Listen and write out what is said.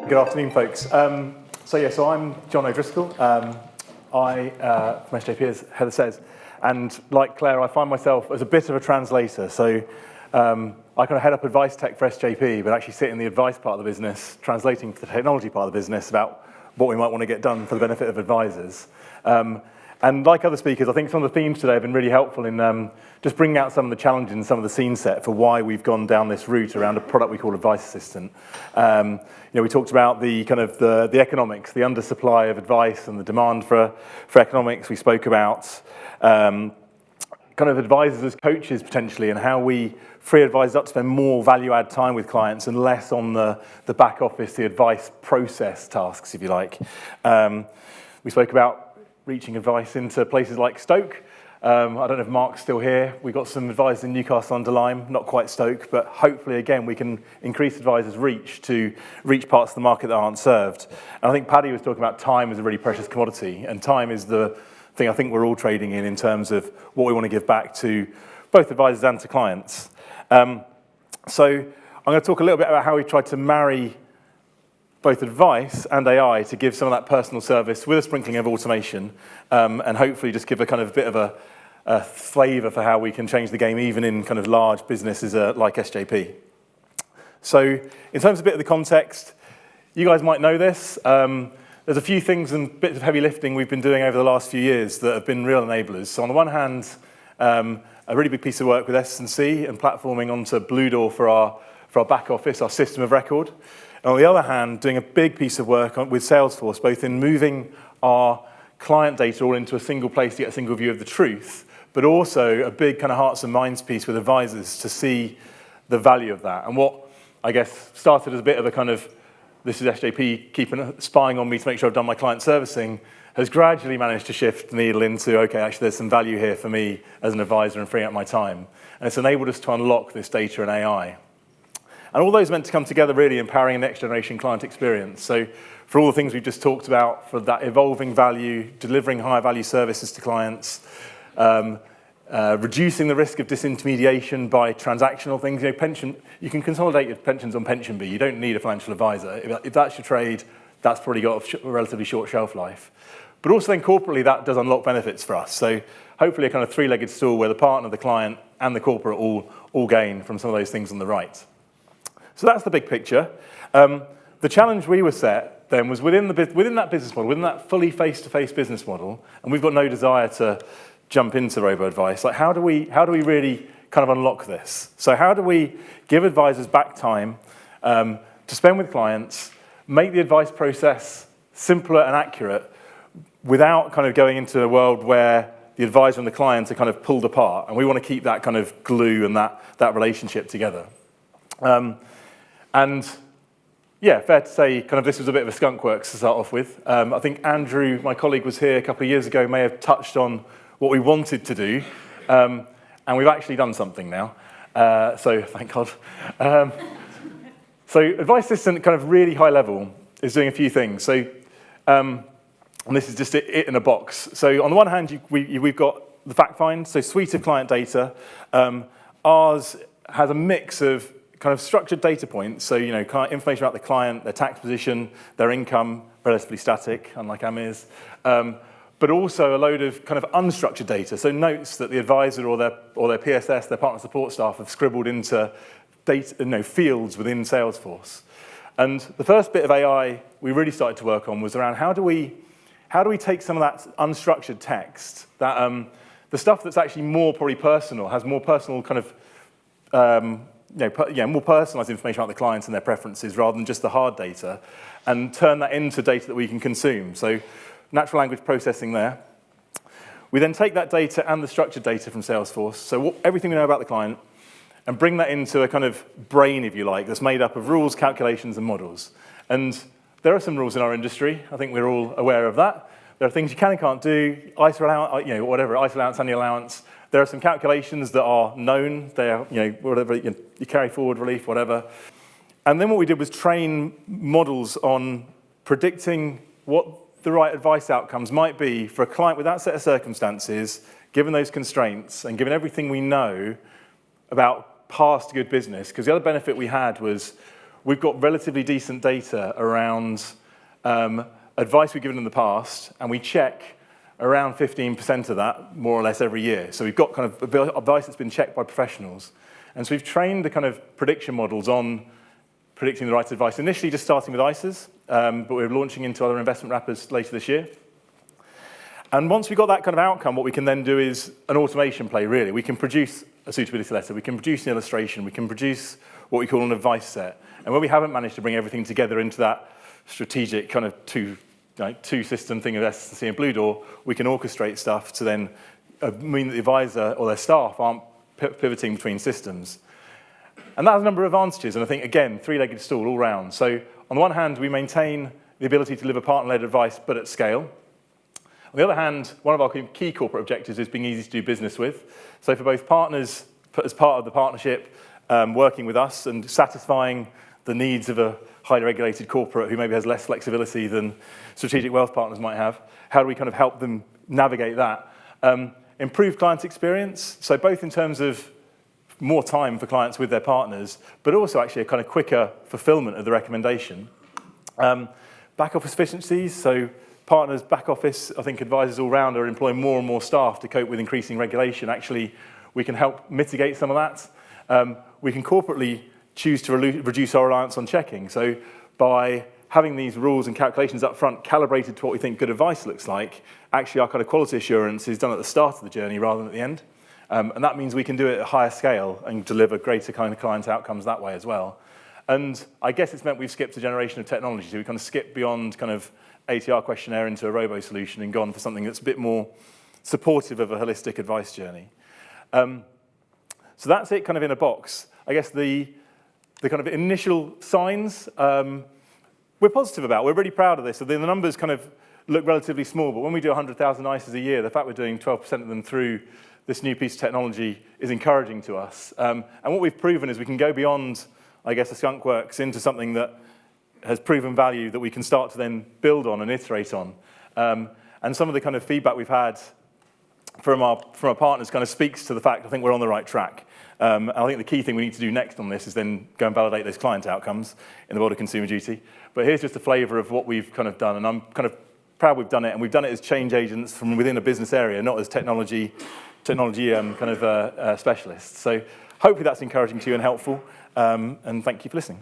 Good afternoon, folks. So I'm John O'Driscoll. I, from SJP, as Heather says, and like Claire, I find myself as a bit of a translator. So I kind of head up advice tech for SJP, but actually sit in the advice part of the business, translating to the technology part of the business about what we might want to get done for the benefit of advisors. And like other speakers, I think some of the themes today have been really helpful in just bringing out some of the challenges and some of the scene set for why we've gone down this route around a product we call Advice Assistant. We talked about the kind of the economics, the undersupply of advice and the demand for economics. We spoke about kind of advisors as coaches potentially, and how we free advisors up to spend more value-add time with clients and less on the back office, the advice process tasks, if you like. We spoke about reaching advice into places like Stoke. I don't know if Mark's still here. We've got some advisors in Newcastle-under-Lyme, not quite Stoke, but hopefully, again, we can increase advisors' reach to reach parts of the market that aren't served. And I think Paddy was talking about time as a really precious commodity, and time is the thing I think we're all trading in terms of what we want to give back to both advisors and to clients. So I'm going to talk a little bit about how we tried to marry both advice and AI to give some of that personal service with a sprinkling of automation, and hopefully just give a kind of bit of a flavour for how we can change the game even in kind of large businesses like SJP. So in terms of a bit of the context, you guys might know this. There's a few things and bits of heavy lifting we've been doing over the last few years that have been real enablers. So on the one hand, a really big piece of work with S&C and platforming onto Bluedoor for our back office, our system of record. And on the other hand, doing a big piece of work with Salesforce, both in moving our client data all into a single place to get a single view of the truth, but also a big kind of hearts and minds piece with advisors to see the value of that. And what, I guess, started as a bit of a kind of, this is SJP spying on me to make sure I've done my client servicing, has gradually managed to shift the needle into, okay, actually there's some value here for me as an advisor and freeing up my time. And it's enabled us to unlock this data and AI. And all those are meant to come together really empowering a next generation client experience. So for all the things we've just talked about, for that evolving value, delivering higher value services to clients, reducing the risk of disintermediation by transactional things. You can consolidate your pensions on PensionBee. You don't need a financial advisor. If that's your trade, that's probably got a relatively short shelf life. But also then corporately, that does unlock benefits for us. So hopefully a kind of three-legged stool where the partner, the client, and the corporate all gain from some of those things on the right. So that's the big picture. The challenge we were set then was within that business model, within that fully face-to-face business model, and we've got no desire to jump into robo-advice. Like how do we really kind of unlock this? So how do we give advisors back time to spend with clients, make the advice process simpler and accurate without kind of going into a world where the advisor and the client are kind of pulled apart, and we want to keep that kind of glue and that relationship together. And yeah, fair to say, kind of this was a bit of a skunk works to start off with. I think Andrew, my colleague, was here a couple of years ago, may have touched on what we wanted to do, and we've actually done something now. So thank God. So Advice Assistant, kind of really high level, is doing a few things. So, and this is just it in a box. So on the one hand, we've got the fact find, so suite of client data. Ours has a mix of kind of structured data points, so information about the client, their tax position, their income, relatively static, unlike AMIS, but also a load of kind of unstructured data, so notes that the advisor or their PSS, their partner support staff, have scribbled into data, fields within Salesforce. And the first bit of AI we really started to work on was around how do we take some of that unstructured text, that the stuff that's actually more probably personal, has more personal kind of more personalized information about the clients and their preferences rather than just the hard data, and turn that into data that we can consume. So natural language processing there. We then take that data and the structured data from Salesforce, so everything we know about the client, and bring that into a kind of brain, if you like, that's made up of rules, calculations, and models. And there are some rules in our industry. I think we're all aware of that. There are things you can and can't do, ISA allowance, ISA allowance, annual allowance. There are some calculations that are known. They are, whatever, you carry forward relief, whatever. And then what we did was train models on predicting what the right advice outcomes might be for a client with that set of circumstances, given those constraints, and given everything we know about past good business. Because the other benefit we had was we've got relatively decent data around advice we've given in the past, and we check around 15% of that, more or less, every year. So we've got kind of advice that's been checked by professionals. And so we've trained the kind of prediction models on predicting the right advice, initially just starting with ISAs, but we're launching into other investment wrappers later this year. And once we've got that kind of outcome, what we can then do is an automation play, really. We can produce a suitability letter, we can produce an illustration, we can produce what we call an advice set. And where we haven't managed to bring everything together into that strategic kind of two-system thing of S&C and Blue Door, we can orchestrate stuff to then mean that the advisor or their staff aren't pivoting between systems. And that has a number of advantages, and I think, again, three-legged stool all round. So on the one hand, we maintain the ability to deliver partner-led advice, but at scale. On the other hand, one of our key corporate objectives is being easy to do business with. So for both partners, as part of the partnership, working with us and satisfying the needs of a highly regulated corporate who maybe has less flexibility than strategic wealth partners might have, how do we kind of help them navigate that? Improve client experience, so both in terms of more time for clients with their partners, but also actually a kind of quicker fulfillment of the recommendation. Back office efficiencies, so partners, back office, I think advisors all round are employing more and more staff to cope with increasing regulation. Actually, we can help mitigate some of that. We can corporately choose to reduce our reliance on checking. So by having these rules and calculations up front calibrated to what we think good advice looks like, actually our kind of quality assurance is done at the start of the journey rather than at the end. And that means we can do it at a higher scale and deliver greater kind of client outcomes that way as well. And I guess it's meant we've skipped a generation of technology. So we kind of skipped beyond kind of ATR questionnaire into a robo solution and gone for something that's a bit more supportive of a holistic advice journey. So that's it kind of in a box. I guess the kind of initial signs, we're positive about. We're really proud of this. So the numbers kind of look relatively small, but when we do 100,000 ISAs a year, the fact we're doing 12% of them through this new piece of technology is encouraging to us. And what we've proven is we can go beyond, I guess, a skunk works into something that has proven value that we can start to then build on and iterate on. And some of the kind of feedback we've had from our partners kind of speaks to the fact I think we're on the right track. And I think the key thing we need to do next on this is then go and validate those client outcomes in the world of consumer duty. But here's just a flavour of what we've kind of done, and I'm kind of proud we've done it, and we've done it as change agents from within a business area, not as technology kind of specialists. So hopefully that's encouraging to you and helpful, and thank you for listening.